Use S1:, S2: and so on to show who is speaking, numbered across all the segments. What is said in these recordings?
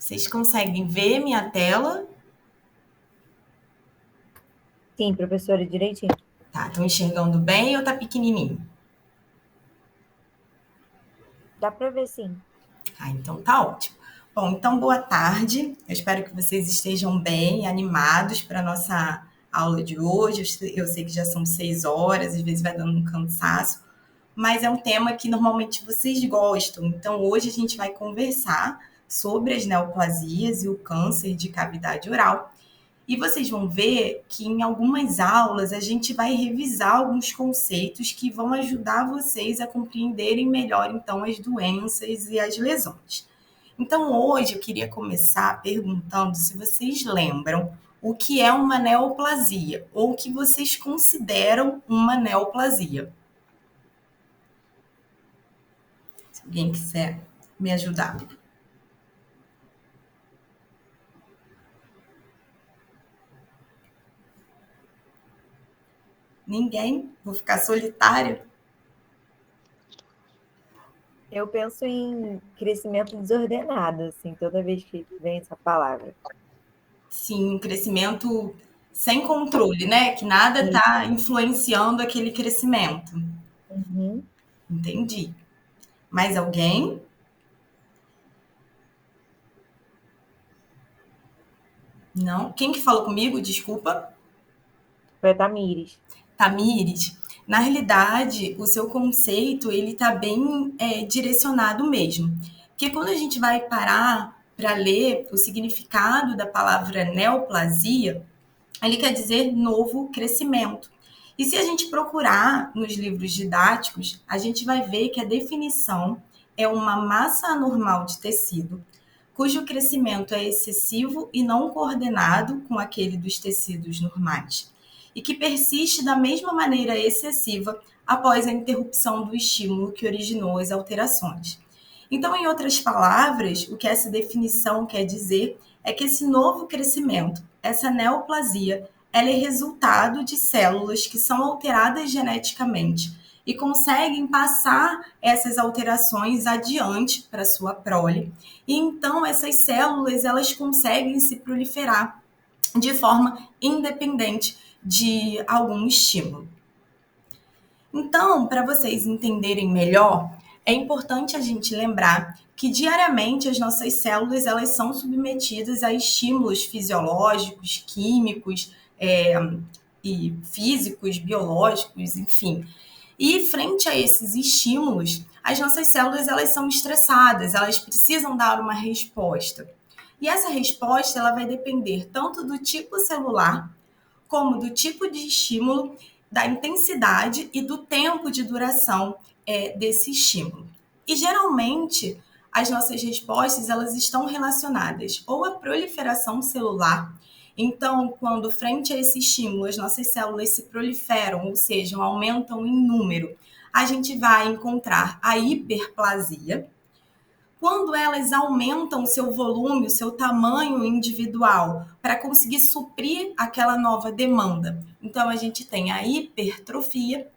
S1: Vocês conseguem ver minha tela?
S2: Sim, professora, direitinho.
S1: Tá, estão enxergando bem ou tá pequenininho?
S2: Dá para ver, sim.
S1: Ah, então tá ótimo. Bom, então boa tarde. Eu espero que vocês estejam bem, animados para a nossa aula de hoje. Eu sei que já são 6 horas, às vezes vai dando um cansaço, mas é um tema que normalmente vocês gostam. Então hoje a gente vai conversar sobre as neoplasias e o câncer de cavidade oral. E vocês vão ver que em algumas aulas a gente vai revisar alguns conceitos que vão ajudar vocês a compreenderem melhor então as doenças e as lesões. Então hoje eu queria começar perguntando se vocês lembram o que é uma neoplasia ou o que vocês consideram uma neoplasia. Se alguém quiser me ajudar. Ninguém? Vou ficar solitária?
S2: Eu penso em crescimento desordenado, assim, toda vez que vem essa palavra.
S1: Sim, um crescimento sem controle, né? Que nada
S2: Isso.
S1: está influenciando aquele crescimento.
S2: Uhum.
S1: Entendi. Mais alguém? Não? Quem que falou comigo? Desculpa.
S2: Foi a Tamires.
S1: Tamires. Na realidade, o seu conceito ele está bem direcionado mesmo. Porque quando a gente vai parar para ler o significado da palavra neoplasia, ele quer dizer novo crescimento. E se a gente procurar nos livros didáticos, a gente vai ver que a definição é uma massa anormal de tecido, cujo crescimento é excessivo e não coordenado com aquele dos tecidos normais, e que persiste da mesma maneira excessiva após a interrupção do estímulo que originou as alterações. Então, em outras palavras, o que essa definição quer dizer é que esse novo crescimento, essa neoplasia, ela é resultado de células que são alteradas geneticamente e conseguem passar essas alterações adiante para sua prole. E então essas células elas conseguem se proliferar de forma independente de algum estímulo. Então, para vocês entenderem melhor, é importante a gente lembrar que diariamente as nossas células elas são submetidas a estímulos fisiológicos, químicos e físicos, biológicos, enfim. E frente a esses estímulos, as nossas células elas são estressadas, elas precisam dar uma resposta. E essa resposta ela vai depender tanto do tipo celular como do tipo de estímulo, da intensidade e do tempo de duração desse estímulo. E geralmente as nossas respostas elas estão relacionadas ou à proliferação celular. Então, quando frente a esse estímulo as nossas células se proliferam, ou seja, aumentam em número, a gente vai encontrar a hiperplasia, quando elas aumentam o seu volume, o seu tamanho individual, para conseguir suprir aquela nova demanda. Então, a gente tem a hipertrofia.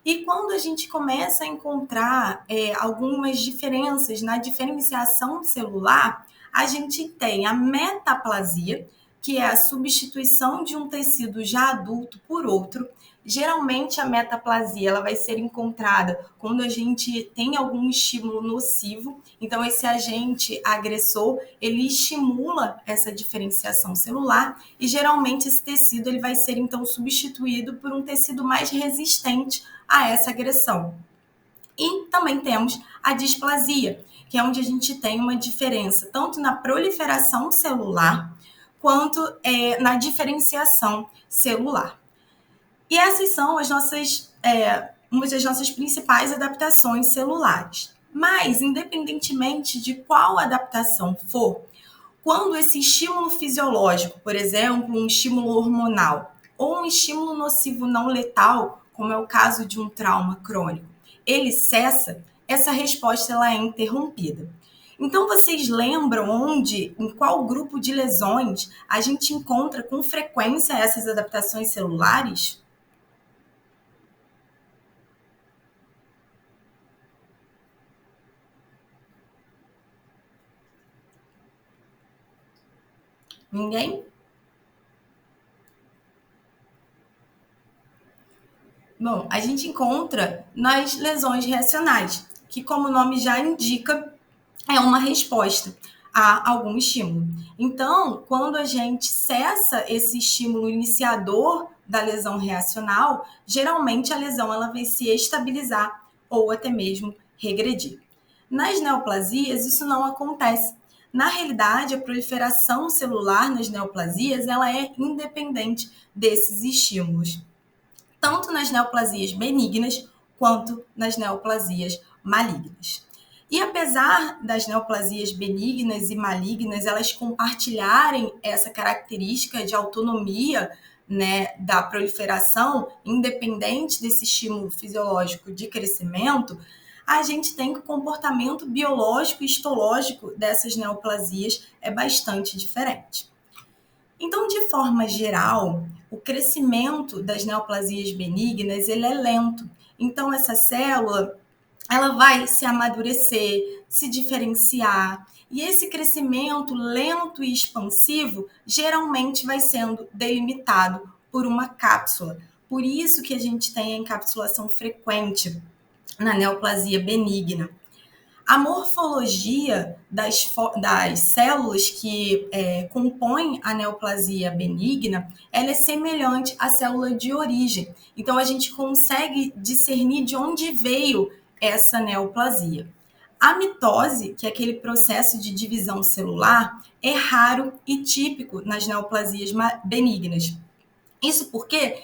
S1: E quando a gente começa a encontrar algumas diferenças na diferenciação celular, a gente tem a metaplasia, que é a substituição de um tecido já adulto por outro. Geralmente a metaplasia ela vai ser encontrada quando a gente tem algum estímulo nocivo. Então esse agente agressor, ele estimula essa diferenciação celular e geralmente esse tecido ele vai ser então substituído por um tecido mais resistente a essa agressão. E também temos a displasia, que é onde a gente tem uma diferença tanto na proliferação celular quanto na diferenciação celular. E essas são as nossas, uma das nossas principais adaptações celulares. Mas, independentemente de qual adaptação for, quando esse estímulo fisiológico, por exemplo, um estímulo hormonal ou um estímulo nocivo não letal, como é o caso de um trauma crônico, ele cessa, essa resposta ela é interrompida. Então, vocês lembram onde, em qual grupo de lesões a gente encontra com frequência essas adaptações celulares? Ninguém? Bom, a gente encontra nas lesões reacionais, que, como o nome já indica, é uma resposta a algum estímulo. Então, quando a gente cessa esse estímulo iniciador da lesão reacional, geralmente a lesão ela vai se estabilizar ou até mesmo regredir. Nas neoplasias, isso não acontece. Na realidade, a proliferação celular nas neoplasias ela é independente desses estímulos, tanto nas neoplasias benignas quanto nas neoplasias malignas. E apesar das neoplasias benignas e malignas elas compartilharem essa característica de autonomia, né, da proliferação, independente desse estímulo fisiológico de crescimento, a gente tem que o comportamento biológico e histológico dessas neoplasias é bastante diferente. Então, de forma geral, o crescimento das neoplasias benignas ele é lento. Então, essa célula ela vai se amadurecer, se diferenciar. E esse crescimento lento e expansivo geralmente vai sendo delimitado por uma cápsula. Por isso que a gente tem a encapsulação frequente na neoplasia benigna. A morfologia das células que compõem a neoplasia benigna, ela é semelhante à célula de origem. Então, a gente consegue discernir de onde veio essa neoplasia. A mitose, que é aquele processo de divisão celular, é raro e típico nas neoplasias benignas. Isso porque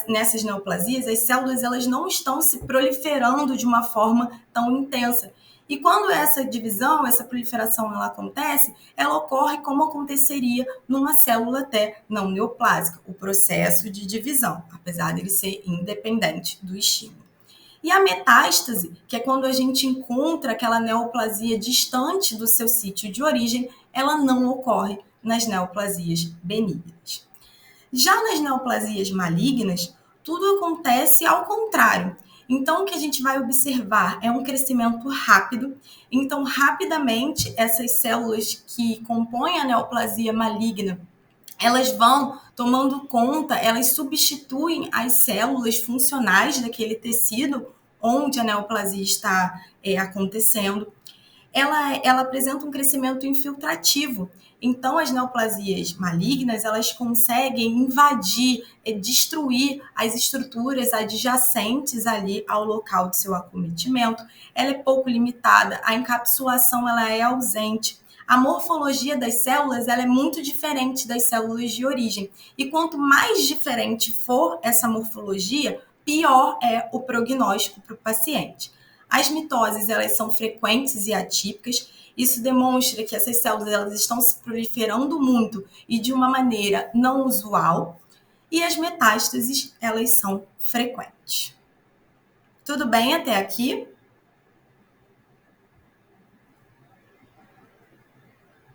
S1: nessas neoplasias, as células elas não estão se proliferando de uma forma tão intensa. E quando essa divisão, essa proliferação ela acontece, ela ocorre como aconteceria numa célula até não neoplásica, o processo de divisão, apesar dele ser independente do estímulo. E a metástase, que é quando a gente encontra aquela neoplasia distante do seu sítio de origem, ela não ocorre nas neoplasias benignas. Já nas neoplasias malignas, tudo acontece ao contrário. Então, o que a gente vai observar é um crescimento rápido. Então, rapidamente, essas células que compõem a neoplasia maligna, elas vão tomando conta, elas substituem as células funcionais daquele tecido onde a neoplasia está acontecendo. Ela apresenta um crescimento infiltrativo. Então, as neoplasias malignas, elas conseguem invadir e destruir as estruturas adjacentes ali ao local de seu acometimento. Ela é pouco limitada, a encapsulação ela é ausente. A morfologia das células ela é muito diferente das células de origem. E quanto mais diferente for essa morfologia, pior é o prognóstico para o paciente. As mitoses elas são frequentes e atípicas. Isso demonstra que essas células elas estão se proliferando muito e de uma maneira não usual. E as metástases elas são frequentes. Tudo bem até aqui?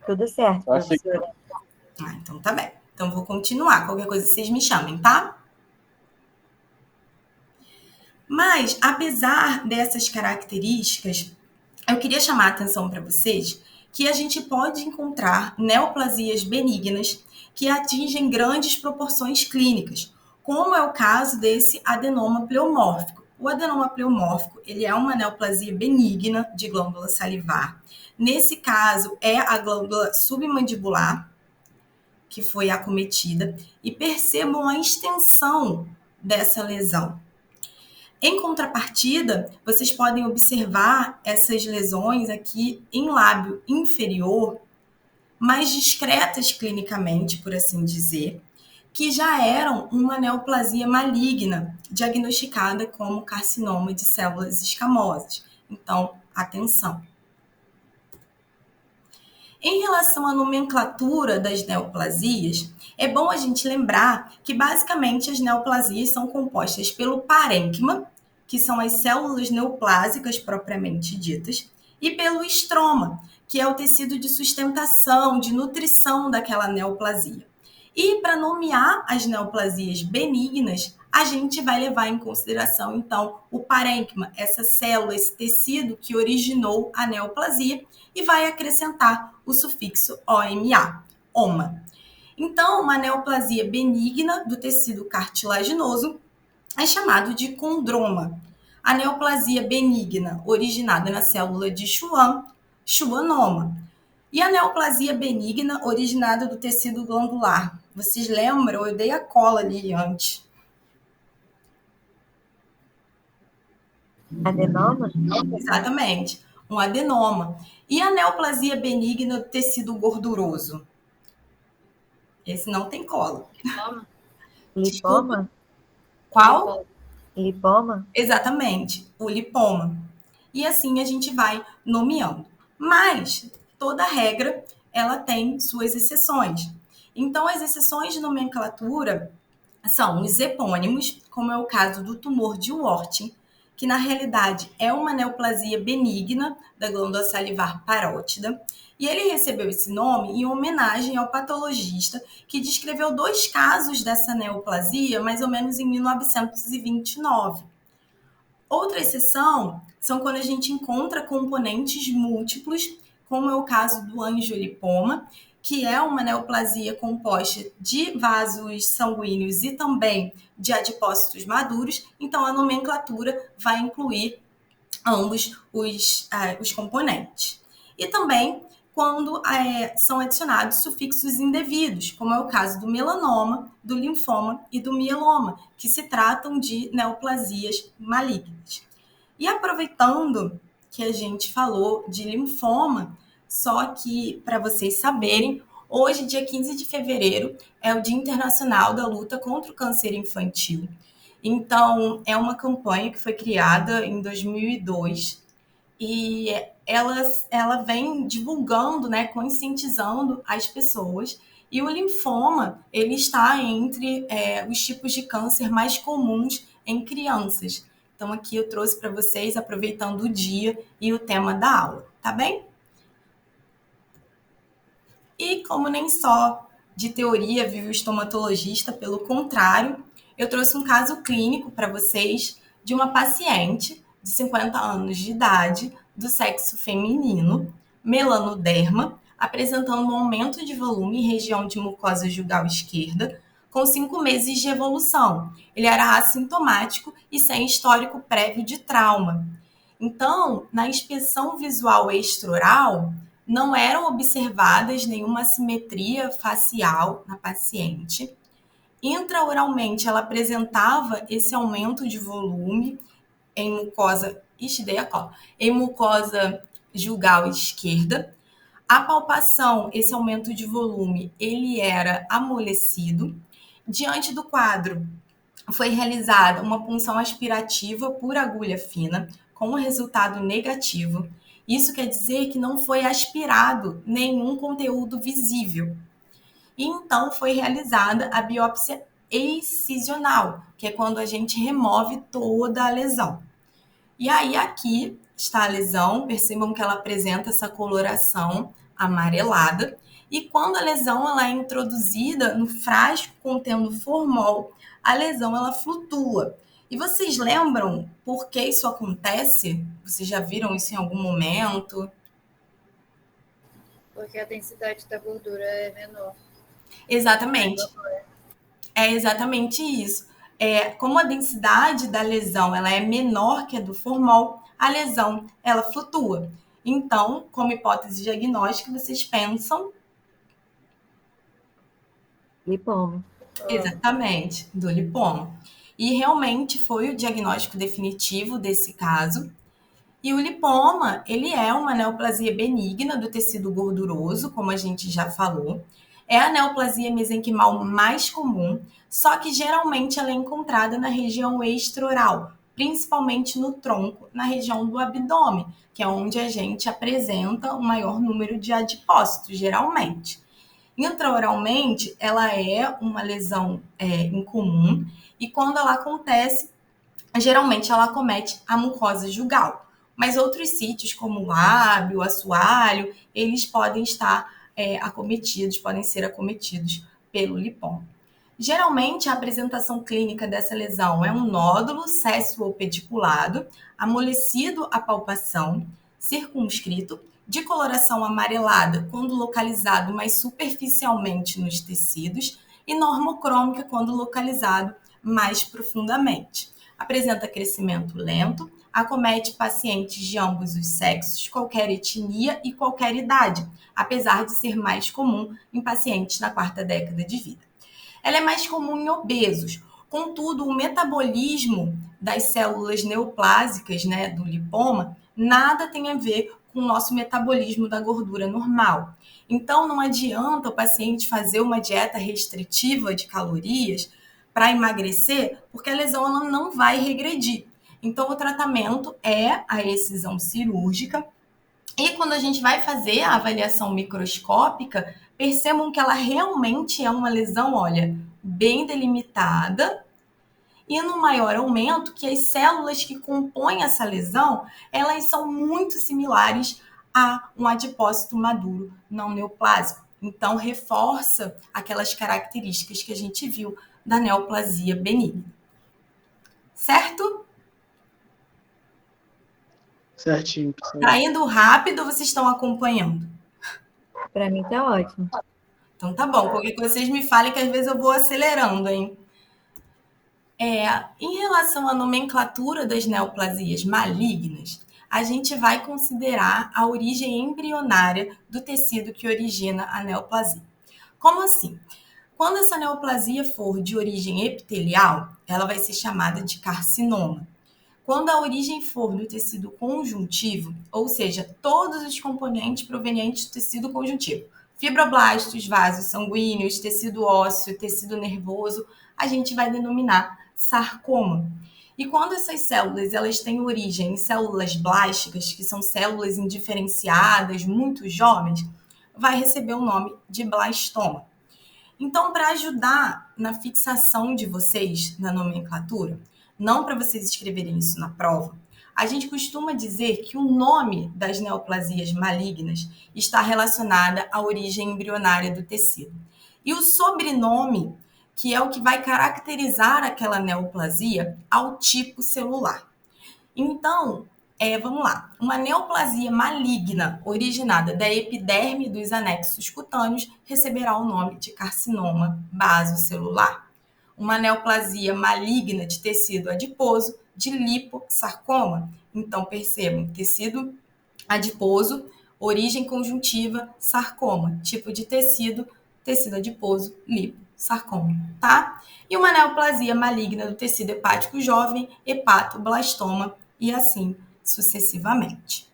S2: Tudo certo, professora.
S1: Então tá bem. Então vou continuar. Qualquer coisa vocês me chamem, tá? Mas, apesar dessas características, eu queria chamar a atenção para vocês que a gente pode encontrar neoplasias benignas que atingem grandes proporções clínicas, como é o caso desse adenoma pleomórfico. O adenoma pleomórfico, ele é uma neoplasia benigna de glândula salivar. Nesse caso, é a glândula submandibular que foi acometida e percebam a extensão dessa lesão. Em contrapartida, vocês podem observar essas lesões aqui em lábio inferior, mais discretas clinicamente, por assim dizer, que já eram uma neoplasia maligna, diagnosticada como carcinoma de células escamosas. Então, atenção. Em relação à nomenclatura das neoplasias, é bom a gente lembrar que basicamente as neoplasias são compostas pelo parênquima, que são as células neoplásicas propriamente ditas, e pelo estroma, que é o tecido de sustentação, de nutrição daquela neoplasia. E para nomear as neoplasias benignas, a gente vai levar em consideração, então, o parênquima, essa célula, esse tecido que originou a neoplasia, e vai acrescentar o sufixo OMA. glioma. Então, uma neoplasia benigna do tecido cartilaginoso é chamado de condroma. A neoplasia benigna originada na célula de Schwann, schwannoma. E a neoplasia benigna originada do tecido glandular. Vocês lembram? Eu dei a cola ali antes.
S2: Adenoma?
S1: Exatamente, um adenoma. E a neoplasia benigna do tecido gorduroso? Esse não tem cola. Desculpa.
S2: Lipoma?
S1: Qual?
S2: Lipoma?
S1: Exatamente, o lipoma. E assim a gente vai nomeando. Mas toda regra, ela tem suas exceções. Então, as exceções de nomenclatura são os epônimos, como é o caso do tumor de Warthin, que na realidade é uma neoplasia benigna da glândula salivar parótida, e ele recebeu esse nome em homenagem ao patologista que descreveu 2 casos dessa neoplasia, mais ou menos em 1929. Outra exceção são quando a gente encontra componentes múltiplos, como é o caso do angiolipoma, que é uma neoplasia composta de vasos sanguíneos e também de adipócitos maduros, então a nomenclatura vai incluir ambos os componentes. E também quando são adicionados sufixos indevidos, como é o caso do melanoma, do linfoma e do mieloma, que se tratam de neoplasias malignas. E aproveitando que a gente falou de linfoma, só que para vocês saberem, hoje, dia 15 de fevereiro, é o Dia Internacional da Luta contra o Câncer Infantil. Então, é uma campanha que foi criada em 2002 e ela vem divulgando, né, conscientizando as pessoas. E o linfoma, ele está entre os tipos de câncer mais comuns em crianças. Então, aqui eu trouxe para vocês, aproveitando o dia e o tema da aula, tá bem? E como nem só de teoria vive o estomatologista, pelo contrário, eu trouxe um caso clínico para vocês de uma paciente de 50 anos de idade, do sexo feminino, melanoderma, apresentando um aumento de volume em região de mucosa jugal esquerda, com 5 meses de evolução. Ele era assintomático e sem histórico prévio de trauma. Então, na inspeção visual extraoral, não eram observadas nenhuma assimetria facial na paciente. Intraoralmente, ela apresentava esse aumento de volume em mucosa, em mucosa jugal esquerda. A palpação, esse aumento de volume, ele era amolecido. Diante do quadro, foi realizada uma punção aspirativa por agulha fina, com um resultado negativo. Isso quer dizer que não foi aspirado nenhum conteúdo visível. E então foi realizada a biópsia excisional, que é quando a gente remove toda a lesão. E aí aqui está a lesão, percebam que ela apresenta essa coloração amarelada. E quando a lesão ela é introduzida no frasco contendo formol, a lesão ela flutua. E vocês lembram por que isso acontece? Vocês já viram isso em algum momento?
S3: Porque a densidade da gordura é menor.
S1: Exatamente. É exatamente isso. Como a densidade da lesão ela é menor que a do formol, a lesão ela flutua. Então, como hipótese diagnóstica, vocês pensam
S2: Lipoma.
S1: exatamente do lipoma. E realmente foi o diagnóstico definitivo desse caso. E o lipoma, ele é uma neoplasia benigna do tecido gorduroso, como a gente já falou. É a neoplasia mesenquimal mais comum, só que geralmente ela é encontrada na região extraoral, principalmente no tronco, na região do abdômen, que é onde a gente apresenta o maior número de adipócitos, geralmente. Intraoralmente, ela é uma lesão incomum, e quando ela acontece, geralmente ela acomete a mucosa jugal. Mas outros sítios, como o lábio, o assoalho, eles podem estar acometidos, podem ser acometidos pelo lipoma. Geralmente, a apresentação clínica dessa lesão é um nódulo céssio ou pediculado, amolecido à palpação, circunscrito, de coloração amarelada quando localizado mais superficialmente nos tecidos e normocrômica quando localizado mais profundamente. Apresenta crescimento lento, acomete pacientes de ambos os sexos, qualquer etnia e qualquer idade, apesar de ser mais comum em pacientes na quarta década de vida. Ela é mais comum em obesos, contudo, o metabolismo das células neoplásicas, do lipoma, nada tem a ver com o nosso metabolismo da gordura normal. Então, não adianta o paciente fazer uma dieta restritiva de calorias para emagrecer, porque a lesão ela não vai regredir. Então, o tratamento é a excisão cirúrgica. E quando a gente vai fazer a avaliação microscópica, percebam que ela realmente é uma lesão, olha, bem delimitada e no maior aumento que as células que compõem essa lesão, elas são muito similares a um adipócito maduro não neoplásico. Então, reforça aquelas características que a gente viu da neoplasia benigna. Certo?
S4: Certinho, professor.
S1: Tá indo rápido ou vocês estão acompanhando?
S2: Para mim tá ótimo.
S1: Então tá bom, qualquer coisa vocês me falem que às vezes eu vou acelerando, hein? Em relação à nomenclatura das neoplasias malignas, a gente vai considerar a origem embrionária do tecido que origina a neoplasia. Como assim? Quando essa neoplasia for de origem epitelial, ela vai ser chamada de carcinoma. Quando a origem for do tecido conjuntivo, ou seja, todos os componentes provenientes do tecido conjuntivo, fibroblastos, vasos sanguíneos, tecido ósseo, tecido nervoso, a gente vai denominar sarcoma. E quando essas células elas têm origem em células blásticas, que são células indiferenciadas, muito jovens, vai receber o nome de blastoma. Então, para ajudar na fixação de vocês na nomenclatura, não para vocês escreverem isso na prova, a gente costuma dizer que o nome das neoplasias malignas está relacionada à origem embrionária do tecido. E o sobrenome, que é o que vai caracterizar aquela neoplasia, ao tipo celular. Então, vamos lá. Uma neoplasia maligna originada da epiderme dos anexos cutâneos receberá o nome de carcinoma basocelular. Uma neoplasia maligna de tecido adiposo, de liposarcoma. Então, percebam, tecido adiposo, origem conjuntiva, sarcoma. Tipo de tecido, tecido adiposo, liposarcoma, tá? E uma neoplasia maligna do tecido hepático jovem, hepatoblastoma, e assim sucessivamente.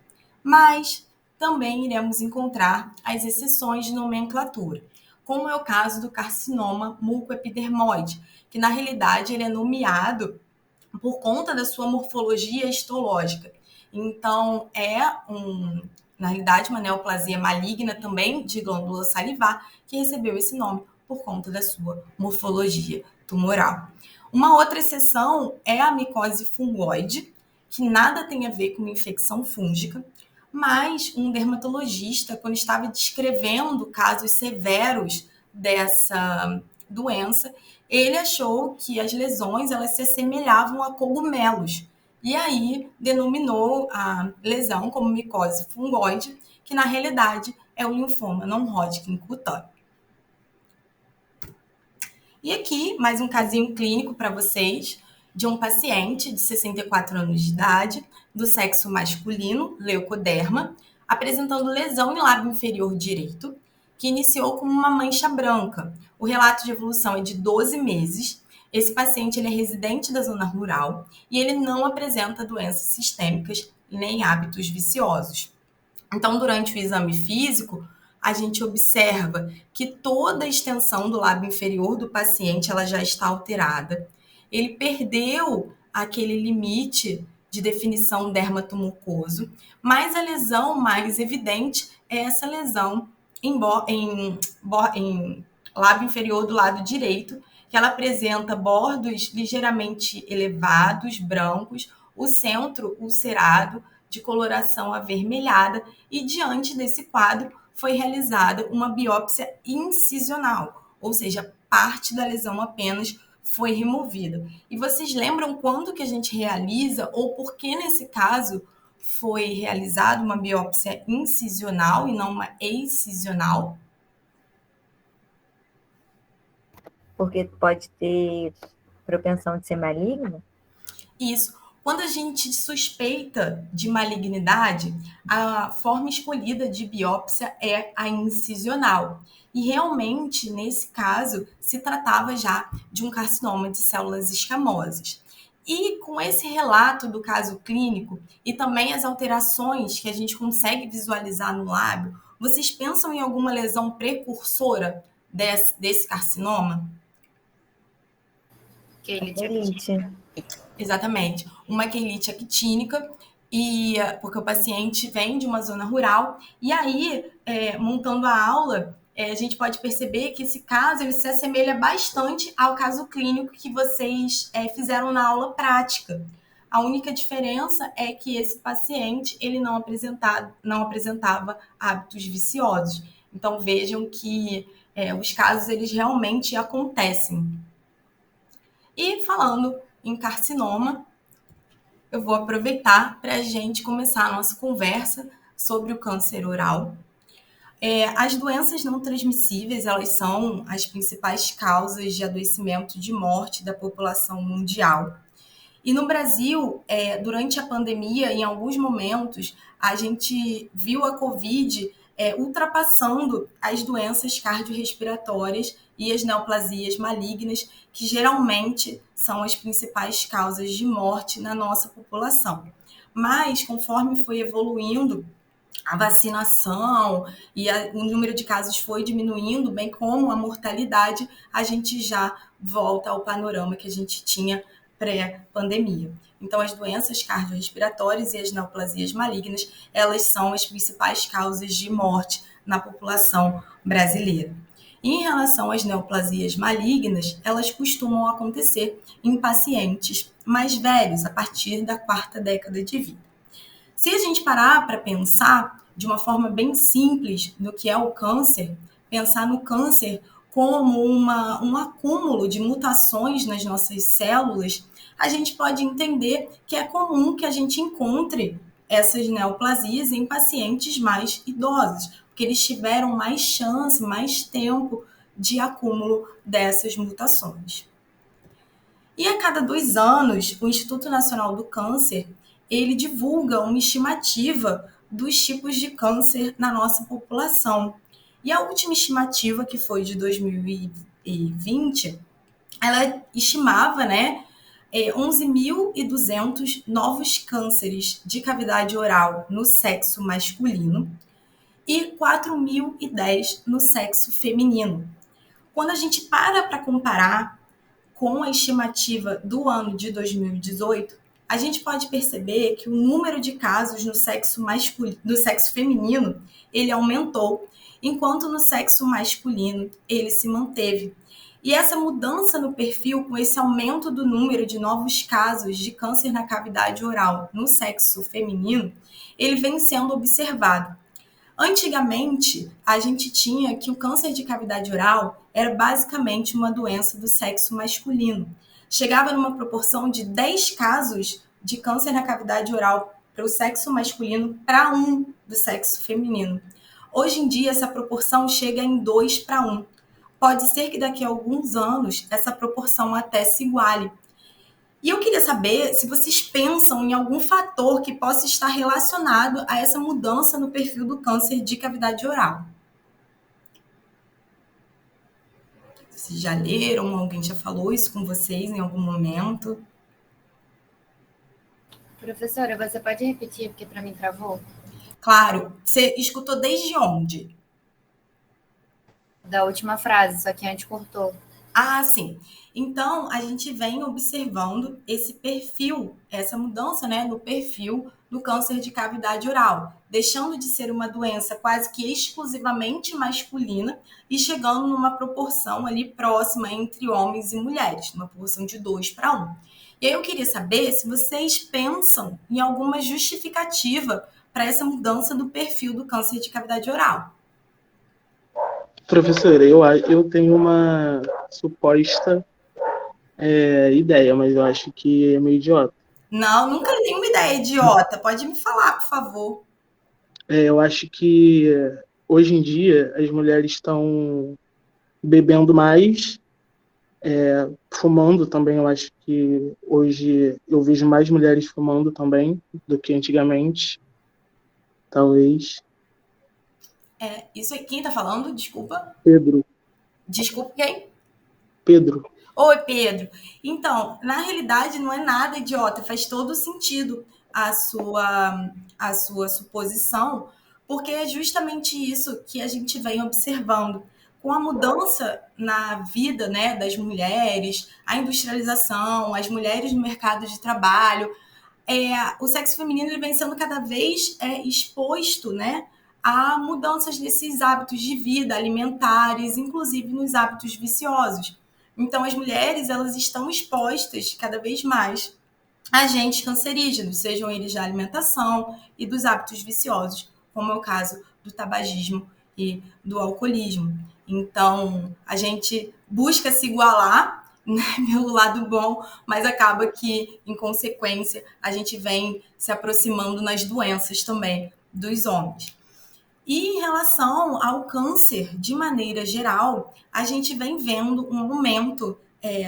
S1: Mas também iremos encontrar as exceções de nomenclatura, como é o caso do carcinoma mucoepidermoide, que na realidade ele é nomeado por conta da sua morfologia histológica. Então, na realidade, uma neoplasia maligna também de glândula salivar, que recebeu esse nome por conta da sua morfologia tumoral. Uma outra exceção é a micose fungoide, que nada tem a ver com infecção fúngica, mas um dermatologista, quando estava descrevendo casos severos dessa doença, ele achou que as lesões elas se assemelhavam a cogumelos. E aí denominou a lesão como micose fungoide, que na realidade é o linfoma não-Hodgkin cutâneo. E aqui, mais um casinho clínico para vocês, de um paciente de 64 anos de idade, do sexo masculino, leucoderma, apresentando lesão em lábio inferior direito, que iniciou com uma mancha branca. O relato de evolução é de 12 meses. Esse paciente ele é residente da zona rural e ele não apresenta doenças sistêmicas nem hábitos viciosos. Então, durante o exame físico, a gente observa que toda a extensão do lábio inferior do paciente ela já está alterada. Ele perdeu aquele limite de definição dermatomucoso, mas a lesão mais evidente é essa lesão em lábio inferior do lado direito, que ela apresenta bordos ligeiramente elevados, brancos, o centro ulcerado, de coloração avermelhada, e diante desse quadro foi realizada uma biópsia incisional, ou seja, parte da lesão apenas foi removida. E vocês lembram quando que a gente realiza ou por que nesse caso foi realizada uma biópsia incisional e não uma excisional?
S2: Porque pode ter propensão de ser maligno?
S1: Isso. Quando a gente suspeita de malignidade, a forma escolhida de biópsia é a incisional. E realmente, nesse caso, se tratava já de um carcinoma de células escamosas. E com esse relato do caso clínico e também as alterações que a gente consegue visualizar no lábio, vocês pensam em alguma lesão precursora desse carcinoma?
S2: Quelite.
S1: Exatamente. Uma quelite actínica, e porque o paciente vem de uma zona rural. E aí, montando a aula, a gente pode perceber que esse caso ele se assemelha bastante ao caso clínico que vocês fizeram na aula prática. A única diferença é que esse paciente ele não apresentava hábitos viciosos. Então, vejam que os casos eles realmente acontecem. E falando em carcinoma, eu vou aproveitar para a gente começar a nossa conversa sobre o câncer oral. As doenças não transmissíveis, elas são as principais causas de adoecimento de morte da população mundial. E no Brasil, durante a pandemia, em alguns momentos, a gente viu a Covid ultrapassando as doenças cardiorrespiratórias e as neoplasias malignas, que geralmente são as principais causas de morte na nossa população. Mas, conforme foi evoluindo a vacinação e o número de casos foi diminuindo, bem como a mortalidade, a gente já volta ao panorama que a gente tinha pré-pandemia. Então, as doenças cardiorrespiratórias e as neoplasias malignas, elas são as principais causas de morte na população brasileira. E em relação às neoplasias malignas, elas costumam acontecer em pacientes mais velhos, a partir da 4ª década de vida. Se a gente parar para pensar de uma forma bem simples no que é o câncer, pensar no câncer como um acúmulo de mutações nas nossas células, a gente pode entender que é comum que a gente encontre essas neoplasias em pacientes mais idosos, porque eles tiveram mais chance, mais tempo de acúmulo dessas mutações. E a cada 2 anos, o Instituto Nacional do Câncer, ele divulga uma estimativa dos tipos de câncer na nossa população. E a última estimativa, que foi de 2020, ela estimava, 11.200 novos cânceres de cavidade oral no sexo masculino e 4.010 no sexo feminino. Quando a gente para comparar com a estimativa do ano de 2018, a gente pode perceber que o número de casos no sexo feminino, ele aumentou, enquanto no sexo masculino ele se manteve. E essa mudança no perfil, com esse aumento do número de novos casos de câncer na cavidade oral no sexo feminino, ele vem sendo observado. Antigamente, a gente tinha que o câncer de cavidade oral era basicamente uma doença do sexo masculino. Chegava numa proporção de 10 casos de câncer na cavidade oral para o sexo masculino para 1 do sexo feminino. Hoje em dia, essa proporção chega em 2 para 1. Pode ser que daqui a alguns anos essa proporção até se iguale. E eu queria saber se vocês pensam em algum fator que possa estar relacionado a essa mudança no perfil do câncer de cavidade oral. Vocês já leram? Alguém já falou isso com vocês em algum momento?
S3: Professora, você pode repetir, porque para mim travou?
S1: Claro. Você escutou desde onde?
S3: Da última frase, só que antes cortou.
S1: Ah, sim. Então, a gente vem observando esse perfil, essa mudança, no perfil do câncer de cavidade oral, deixando de ser uma doença quase que exclusivamente masculina e chegando numa proporção ali próxima entre homens e mulheres, uma proporção de 2 para 1. E aí eu queria saber se vocês pensam em alguma justificativa para essa mudança do perfil do câncer de cavidade oral.
S4: Professora, eu tenho uma suposta ideia, mas eu acho que é meio idiota.
S1: Não, nunca nenhuma ideia idiota? Pode me falar, por favor.
S4: Eu acho que hoje em dia as mulheres estão bebendo mais, fumando também. Eu acho que hoje eu vejo mais mulheres fumando também do que antigamente, talvez.
S1: Isso aí, quem tá falando? Desculpa.
S4: Pedro,
S1: Desculpa quem?
S4: Pedro,
S1: Oi, Pedro. Então, na realidade, não é nada idiota, faz todo sentido a sua suposição, porque é justamente isso que a gente vem observando. Com a mudança na vida, né, das mulheres, a industrialização, as mulheres no mercado de trabalho, o sexo feminino ele vem sendo cada vez exposto, né, a mudanças nesses hábitos de vida alimentares, inclusive nos hábitos viciosos. Então, as mulheres elas estão expostas cada vez mais a agentes cancerígenos, sejam eles da alimentação e dos hábitos viciosos, como é o caso do tabagismo e do alcoolismo. Então, a gente busca se igualar, né, pelo lado bom, mas acaba que, em consequência, a gente vem se aproximando nas doenças também dos homens. E em relação ao câncer, de maneira geral, a gente vem vendo um aumento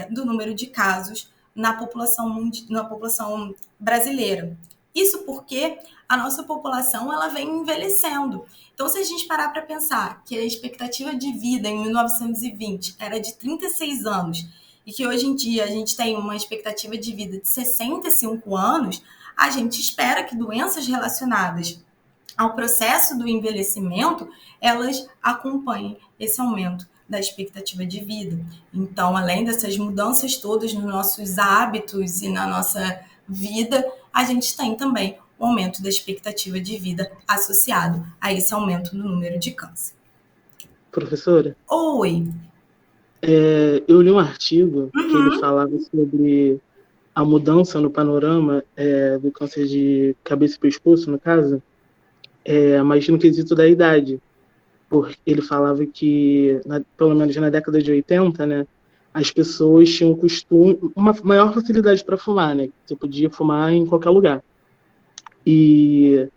S1: do número de casos na população brasileira. Isso porque a nossa população ela vem envelhecendo. Então, se a gente parar para pensar que a expectativa de vida em 1920 era de 36 anos e que hoje em dia a gente tem uma expectativa de vida de 65 anos, a gente espera que doenças relacionadas ao processo do envelhecimento, elas acompanhem esse aumento da expectativa de vida. Então, além dessas mudanças todas nos nossos hábitos e na nossa vida, a gente tem também o aumento da expectativa de vida associado a esse aumento do número de câncer.
S4: professora,
S1: Oi.
S4: eu li um artigo que ele falava sobre a mudança no panorama do câncer de cabeça e pescoço, no caso, mas no quesito da idade. Porque ele falava que, pelo menos na década de 80, né, as pessoas tinham costume, uma maior facilidade para fumar, né? Você podia fumar em qualquer lugar. E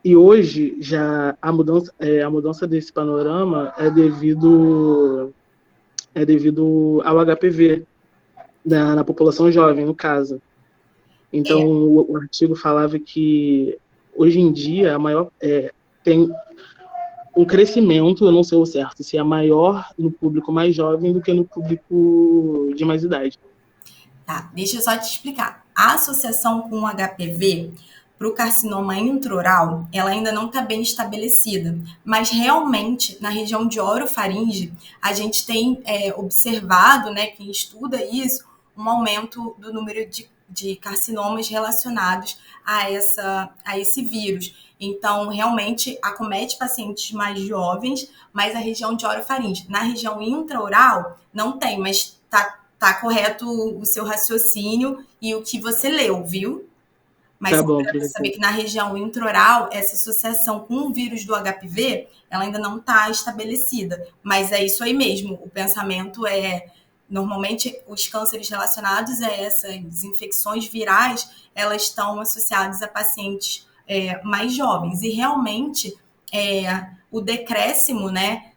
S4: hoje já a mudança desse panorama é devido ao HPV na população jovem, no caso. Então, o artigo falava que hoje em dia tem um crescimento, eu não sei o certo, se é maior no público mais jovem do que no público de mais idade.
S1: Tá, deixa eu só te explicar. A associação com o HPV para o carcinoma intraoral, ela ainda não está bem estabelecida, mas realmente na região de orofaringe a gente tem observado, né, quem estuda isso, um aumento do número de carcinomas relacionados a esse vírus. Então, realmente, acomete pacientes mais jovens, mas a região de orofaringe. Na região intraoral, não tem, mas tá correto o seu raciocínio e o que você leu, viu? Mas
S4: Tá bom,
S1: para você saber que na região intraoral, essa associação com o vírus do HPV, ela ainda não está estabelecida. Mas é isso aí mesmo. O pensamento normalmente, os cânceres relacionados a essas infecções virais, elas estão associadas a pacientes mais jovens. E realmente, o decréscimo, né,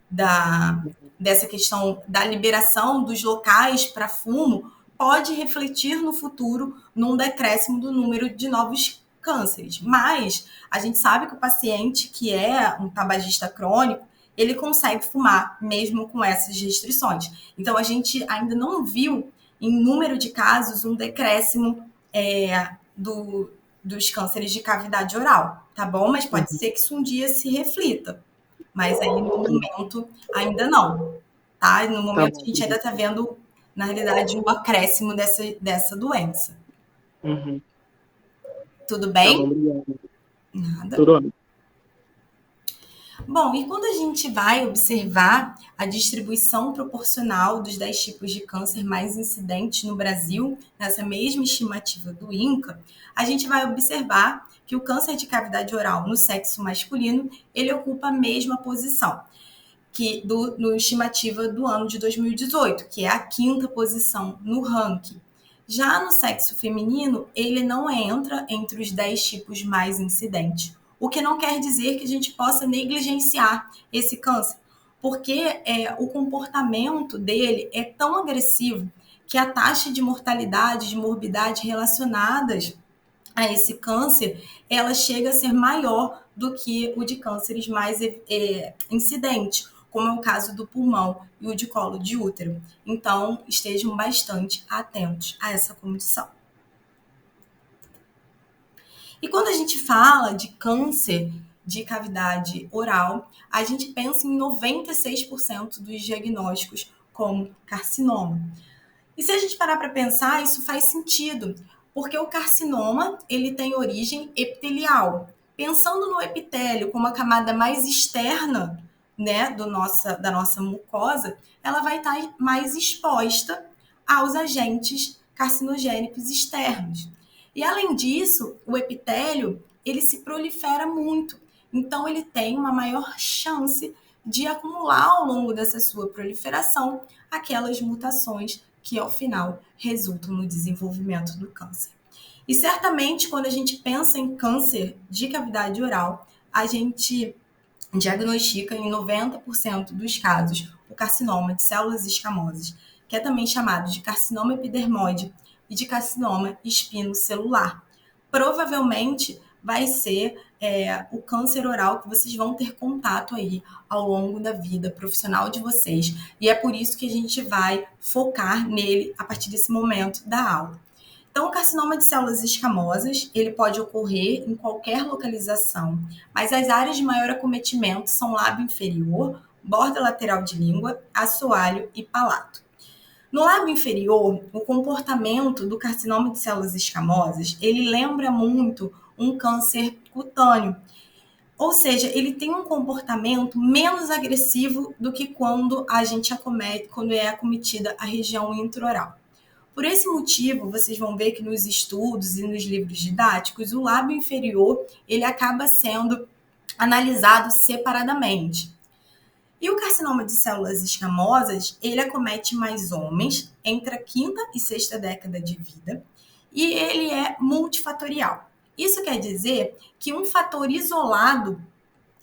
S1: dessa questão da liberação dos locais para fumo pode refletir no futuro num decréscimo do número de novos cânceres. Mas a gente sabe que o paciente que é um tabagista crônico, ele consegue fumar mesmo com essas restrições. Então, a gente ainda não viu, em número de casos, um decréscimo dos cânceres de cavidade oral, tá bom? Mas pode ser que isso um dia se reflita. Mas aí, no momento, ainda não, tá? No momento, a gente ainda está vendo, na realidade, um acréscimo dessa doença.
S4: Uhum.
S1: Tudo bem?
S4: Tá bom, obrigado.
S1: Nada.
S4: Tudo bem.
S1: Bom, e quando a gente vai observar a distribuição proporcional dos 10 tipos de câncer mais incidentes no Brasil, nessa mesma estimativa do INCA, a gente vai observar que o câncer de cavidade oral no sexo masculino, ele ocupa a mesma posição no estimativa do ano de 2018, que é a 5ª posição no ranking. Já no sexo feminino, ele não entra entre os 10 tipos mais incidentes, o que não quer dizer que a gente possa negligenciar esse câncer, porque o comportamento dele é tão agressivo que a taxa de mortalidade, de morbidade relacionadas a esse câncer, ela chega a ser maior do que o de cânceres mais incidentes, como é o caso do pulmão e o de colo de útero. Então, estejam bastante atentos a essa condição. E quando a gente fala de câncer de cavidade oral, a gente pensa em 96% dos diagnósticos como carcinoma. E se a gente parar para pensar, isso faz sentido, porque o carcinoma, ele tem origem epitelial. Pensando no epitélio como a camada mais externa, né, da nossa mucosa, ela vai estar mais exposta aos agentes carcinogênicos externos. E além disso, o epitélio, ele se prolifera muito. Então, ele tem uma maior chance de acumular ao longo dessa sua proliferação aquelas mutações que, ao final, resultam no desenvolvimento do câncer. E, certamente, quando a gente pensa em câncer de cavidade oral, a gente diagnostica em 90% dos casos o carcinoma de células escamosas, que é também chamado de carcinoma epidermoide e de carcinoma espinocelular. Provavelmente vai ser o câncer oral que vocês vão ter contato aí ao longo da vida profissional de vocês. E é por isso que a gente vai focar nele a partir desse momento da aula. Então, o carcinoma de células escamosas, ele pode ocorrer em qualquer localização, mas as áreas de maior acometimento são lábio inferior, borda lateral de língua, assoalho e palato. No lábio inferior, o comportamento do carcinoma de células escamosas, ele lembra muito um câncer cutâneo. Ou seja, ele tem um comportamento menos agressivo do que quando a gente acomete, quando é acometida a região intraoral. Por esse motivo, vocês vão ver que nos estudos e nos livros didáticos, o lábio inferior, ele acaba sendo analisado separadamente. E o carcinoma de células escamosas, ele acomete mais homens entre a 5ª e 6ª década de vida e ele é multifatorial. Isso quer dizer que um fator isolado,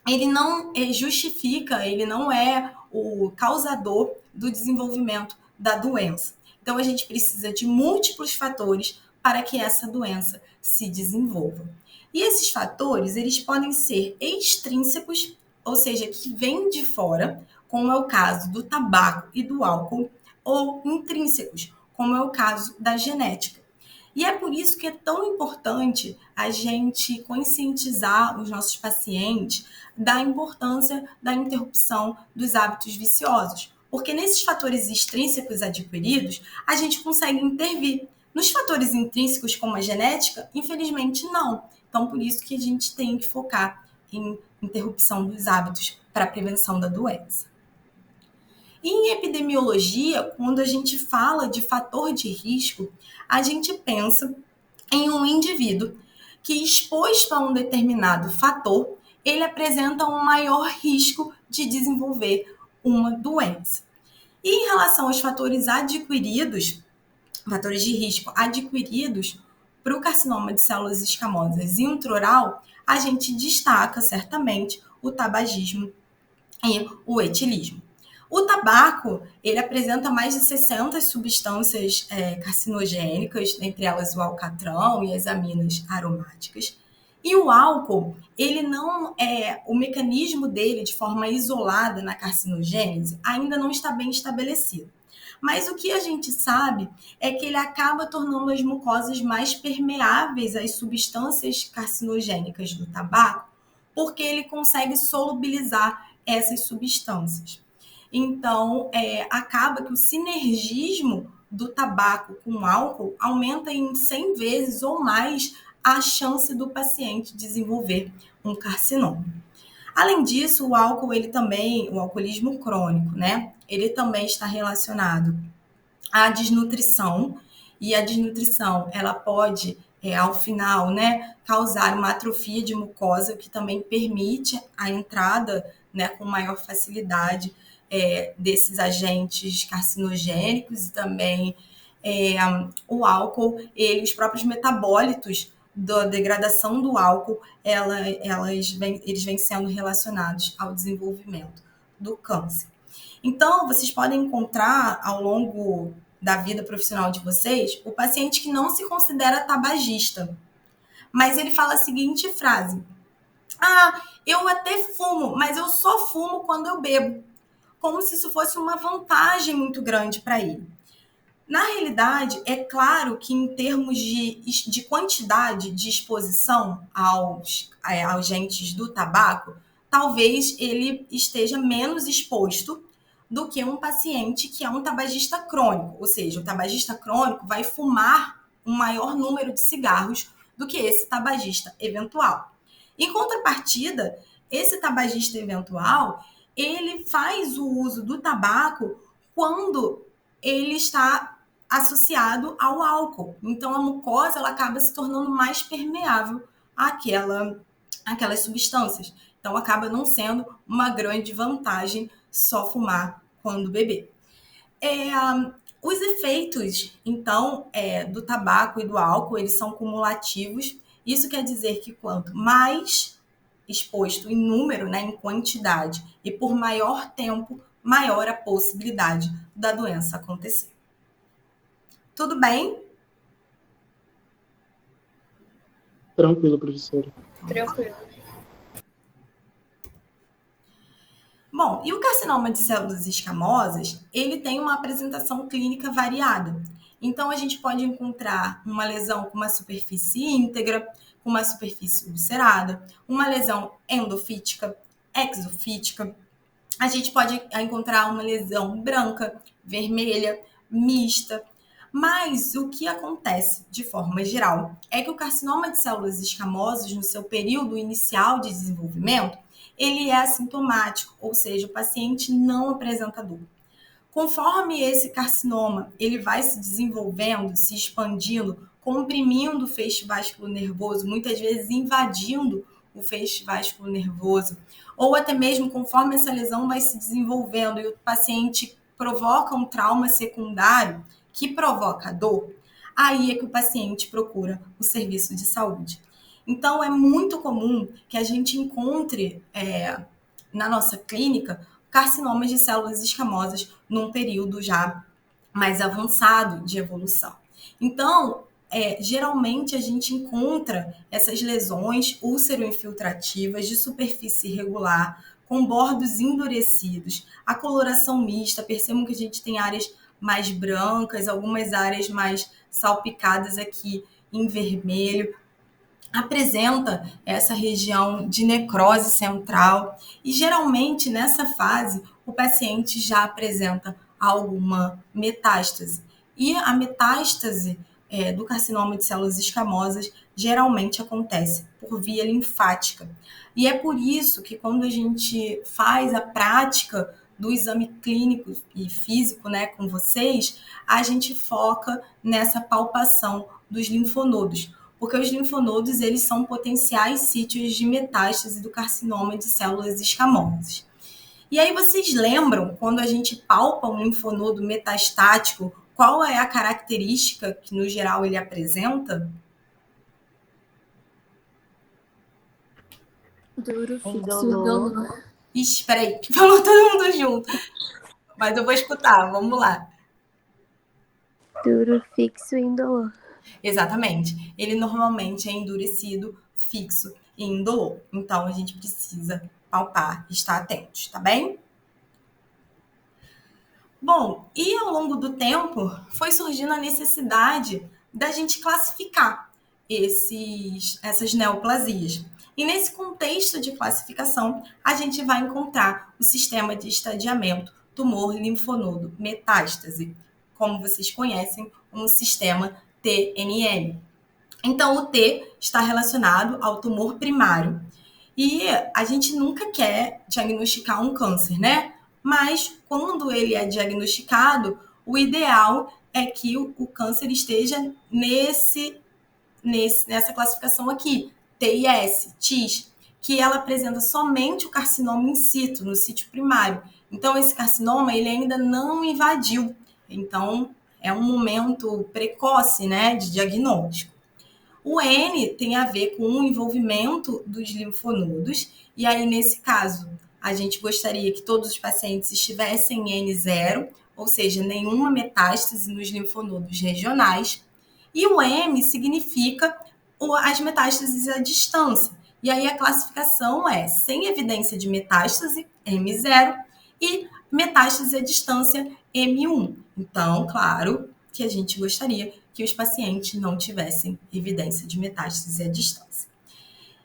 S1: ele não justifica, ele não é o causador do desenvolvimento da doença. Então, a gente precisa de múltiplos fatores para que essa doença se desenvolva. E esses fatores, eles podem ser extrínsecos, ou seja, que vêm de fora, como é o caso do tabaco e do álcool, ou intrínsecos, como é o caso da genética. E é por isso que é tão importante a gente conscientizar os nossos pacientes da importância da interrupção dos hábitos viciosos. Porque nesses fatores extrínsecos adquiridos, a gente consegue intervir. Nos fatores intrínsecos, como a genética, infelizmente não. Então, por isso que a gente tem que focar em interrupção dos hábitos para a prevenção da doença. E em epidemiologia, quando a gente fala de fator de risco, a gente pensa em um indivíduo que, exposto a um determinado fator, ele apresenta um maior risco de desenvolver uma doença. E em relação aos fatores adquiridos, fatores de risco adquiridos para o carcinoma de células escamosas intraoral, a gente destaca certamente o tabagismo e o etilismo. O tabaco, ele apresenta mais de 60 substâncias carcinogênicas, entre elas o alcatrão e as aminas aromáticas. E o álcool, ele não o mecanismo dele de forma isolada na carcinogênese ainda não está bem estabelecido. Mas o que a gente sabe é que ele acaba tornando as mucosas mais permeáveis às substâncias carcinogênicas do tabaco, porque ele consegue solubilizar essas substâncias. Então, acaba que o sinergismo do tabaco com o álcool aumenta em 100 vezes ou mais a chance do paciente desenvolver um carcinoma. Além disso, o álcool, o alcoolismo crônico, né? Ele também está relacionado à desnutrição, e a desnutrição, ela pode, ao final, né, causar uma atrofia de mucosa, que também permite a entrada, né, com maior facilidade desses agentes carcinogênicos e também o álcool, os próprios metabólitos da degradação do álcool, eles vêm sendo relacionados ao desenvolvimento do câncer. Então, vocês podem encontrar ao longo da vida profissional de vocês o paciente que não se considera tabagista, mas ele fala a seguinte frase: eu até fumo, mas eu só fumo quando eu bebo. Como se isso fosse uma vantagem muito grande para ele. Na realidade, é claro que em termos de quantidade de exposição aos agentes do tabaco, talvez ele esteja menos exposto do que um paciente que é um tabagista crônico. Ou seja, o tabagista crônico vai fumar um maior número de cigarros do que esse tabagista eventual. Em contrapartida, esse tabagista eventual, ele faz o uso do tabaco quando ele está associado ao álcool. Então, a mucosa ela acaba se tornando mais permeável àquelas substâncias. Então, acaba não sendo uma grande vantagem só fumar quando beber. Os efeitos, então, do tabaco e do álcool, eles são cumulativos. Isso quer dizer que quanto mais exposto em número, né, em quantidade, e por maior tempo, maior a possibilidade da doença acontecer. Tudo bem?
S4: Tranquilo, professora.
S3: Tranquilo.
S1: Bom, e o carcinoma de células escamosas, ele tem uma apresentação clínica variada. Então, a gente pode encontrar uma lesão com uma superfície íntegra, com uma superfície ulcerada, uma lesão endofítica, exofítica. A gente pode encontrar uma lesão branca, vermelha, mista. Mas o que acontece, de forma geral, é que o carcinoma de células escamosas, no seu período inicial de desenvolvimento, ele é assintomático, ou seja, o paciente não apresenta dor. Conforme esse carcinoma ele vai se desenvolvendo, se expandindo, comprimindo o feixe vascular nervoso, muitas vezes invadindo o feixe vascular nervoso, ou até mesmo conforme essa lesão vai se desenvolvendo e o paciente provoca um trauma secundário que provoca dor, aí é que o paciente procura o serviço de saúde. Então, é muito comum que a gente encontre na nossa clínica carcinomas de células escamosas num período já mais avançado de evolução. Então, geralmente a gente encontra essas lesões úlcero-infiltrativas de superfície irregular, com bordos endurecidos, a coloração mista. Percebam que a gente tem áreas mais brancas, algumas áreas mais salpicadas aqui em vermelho. Apresenta essa região de necrose central e geralmente nessa fase o paciente já apresenta alguma metástase. E a metástase do carcinoma de células escamosas geralmente acontece por via linfática. E é por isso que quando a gente faz a prática do exame clínico e físico, né, com vocês, a gente foca nessa palpação dos linfonodos, porque os linfonodos eles são potenciais sítios de metástase do carcinoma de células escamosas. E aí vocês lembram, quando a gente palpa um linfonodo metastático, qual é a característica que, no geral, ele apresenta?
S5: Duro, fixo,
S2: Indolor.
S5: indolor.
S1: Espera aí, que falou todo mundo junto. Mas eu vou escutar, vamos lá.
S5: Duro, fixo e indolor.
S1: Exatamente. Ele normalmente é endurecido, fixo e indolor. Então, a gente precisa palpar e estar atentos, tá bem? Bom, e ao longo do tempo, foi surgindo a necessidade da gente classificar essas neoplasias. E nesse contexto de classificação, a gente vai encontrar o sistema de estadiamento tumor linfonodo metástase, como vocês conhecem, um sistema TNM. Então, o T está relacionado ao tumor primário. E a gente nunca quer diagnosticar um câncer, né? Mas, quando ele é diagnosticado, o ideal é que o câncer esteja nessa classificação aqui, TIS, TIS, que ela apresenta somente o carcinoma in situ, no sítio primário. Então, esse carcinoma ele ainda não invadiu. Então, é um momento precoce, né, de diagnóstico. O N tem a ver com o envolvimento dos linfonodos, e aí, nesse caso, a gente gostaria que todos os pacientes estivessem em N0, ou seja, nenhuma metástase nos linfonodos regionais. E o M significa as metástases à distância. E aí a classificação é sem evidência de metástase, M0, e metástase à distância, M1. Então, claro que a gente gostaria que os pacientes não tivessem evidência de metástase à distância.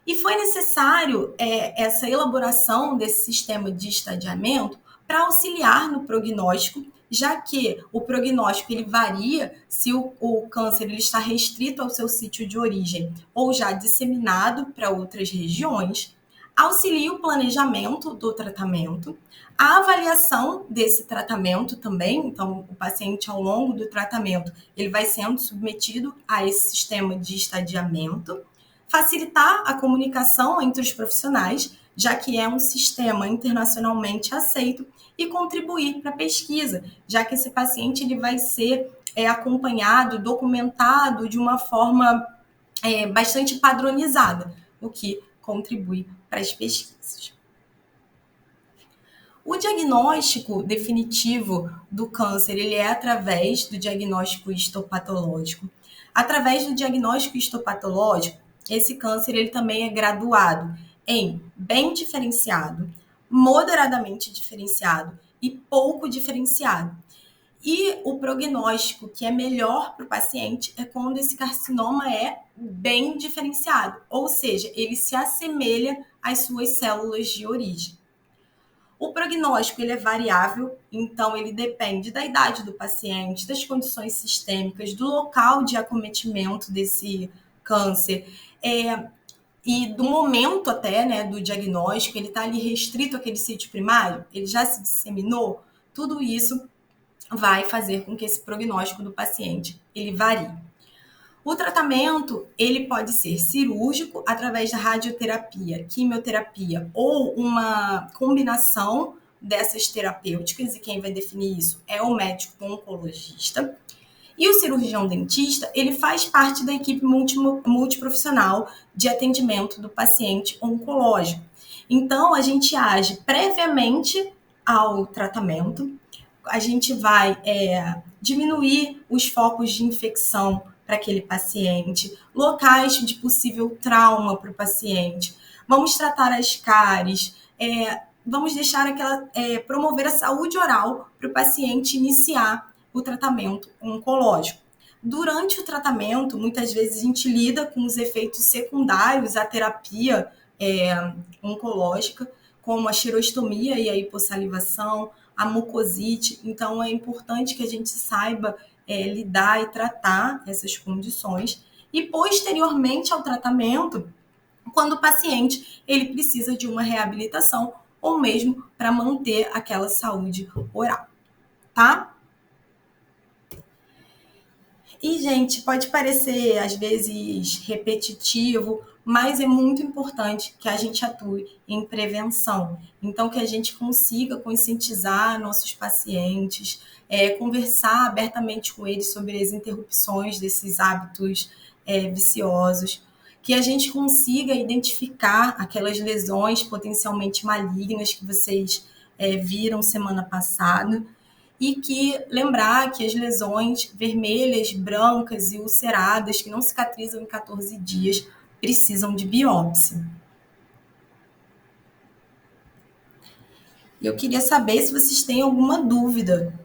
S1: E foi necessário essa elaboração desse sistema de estadiamento para auxiliar no prognóstico, já que o prognóstico ele varia se o câncer ele está restrito ao seu sítio de origem ou já disseminado para outras regiões, auxilia o planejamento do tratamento, a avaliação desse tratamento também, então o paciente ao longo do tratamento ele vai sendo submetido a esse sistema de estadiamento, facilitar a comunicação entre os profissionais, já que é um sistema internacionalmente aceito, e contribuir para a pesquisa, já que esse paciente ele vai ser acompanhado, documentado de uma forma bastante padronizada, o que contribui para as pesquisas. O diagnóstico definitivo do câncer ele é através do diagnóstico histopatológico. Através do diagnóstico histopatológico, esse câncer ele também é graduado em bem diferenciado, moderadamente diferenciado e pouco diferenciado. E o prognóstico que é melhor para o paciente é quando esse carcinoma é bem diferenciado, ou seja, ele se assemelha às suas células de origem. O prognóstico ele é variável, então ele depende da idade do paciente, das condições sistêmicas, do local de acometimento desse câncer, e do momento até, né, do diagnóstico, ele está ali restrito àquele sítio primário, ele já se disseminou, tudo isso vai fazer com que esse prognóstico do paciente ele varie. O tratamento ele pode ser cirúrgico através da radioterapia, quimioterapia ou uma combinação dessas terapêuticas, e quem vai definir isso é o médico oncologista. E o cirurgião dentista, ele faz parte da equipe multiprofissional de atendimento do paciente oncológico. Então, a gente age previamente ao tratamento, a gente vai diminuir os focos de infecção para aquele paciente, locais de possível trauma para o paciente, vamos tratar as cáries, vamos deixar promover a saúde oral para o paciente iniciar o tratamento oncológico. Durante o tratamento, muitas vezes a gente lida com os efeitos secundários à terapia oncológica, como a xerostomia e a hipossalivação, a mucosite. Então, é importante que a gente saiba lidar e tratar essas condições. E, posteriormente ao tratamento, quando o paciente ele precisa de uma reabilitação ou mesmo para manter aquela saúde oral, tá? E, gente, pode parecer, às vezes, repetitivo, mas é muito importante que a gente atue em prevenção. Então, que a gente consiga conscientizar nossos pacientes, conversar abertamente com eles sobre as interrupções desses hábitos viciosos, que a gente consiga identificar aquelas lesões potencialmente malignas que vocês viram semana passada, e que lembrar que as lesões vermelhas, brancas e ulceradas, que não cicatrizam em 14 dias, precisam de biópsia. Eu queria saber se vocês têm alguma dúvida.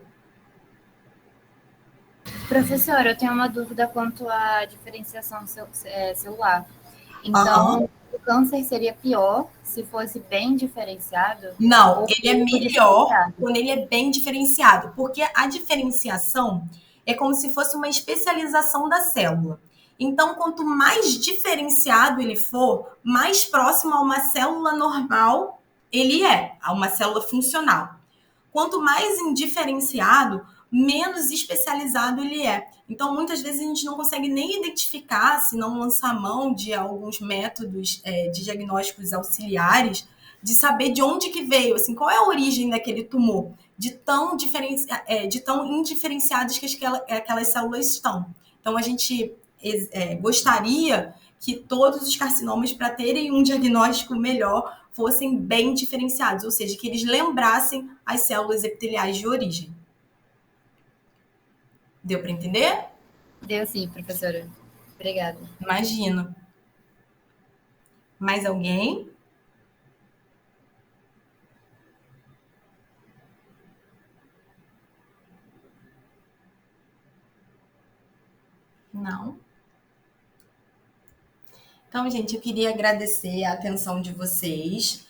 S3: Professora, eu tenho uma dúvida quanto à diferenciação celular. Então, o câncer seria pior se fosse bem diferenciado?
S1: Não, ele é melhor quando ele é bem diferenciado, porque a diferenciação é como se fosse uma especialização da célula. Então, quanto mais diferenciado ele for, mais próximo a uma célula normal ele a uma célula funcional. Quanto mais indiferenciado, menos especializado ele é. Então, muitas vezes a gente não consegue nem identificar, se não lançar mão de alguns métodos de diagnósticos auxiliares, de saber de onde que veio, assim, qual é a origem daquele tumor, de tão indiferenciadas que aquelas células estão. Então, a gente gostaria que todos os carcinomas, para terem um diagnóstico melhor, fossem bem diferenciados, ou seja, que eles lembrassem as células epiteliais de origem. Deu para entender?
S3: Deu sim, professora. Obrigada.
S1: Imagino. Mais alguém? Não? Então, gente, eu queria agradecer a atenção de vocês.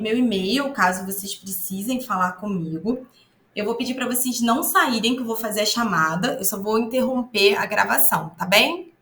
S1: Meu e-mail, caso vocês precisem falar comigo. Eu vou pedir para vocês não saírem, que eu vou fazer a chamada. Eu só vou interromper a gravação, tá bem?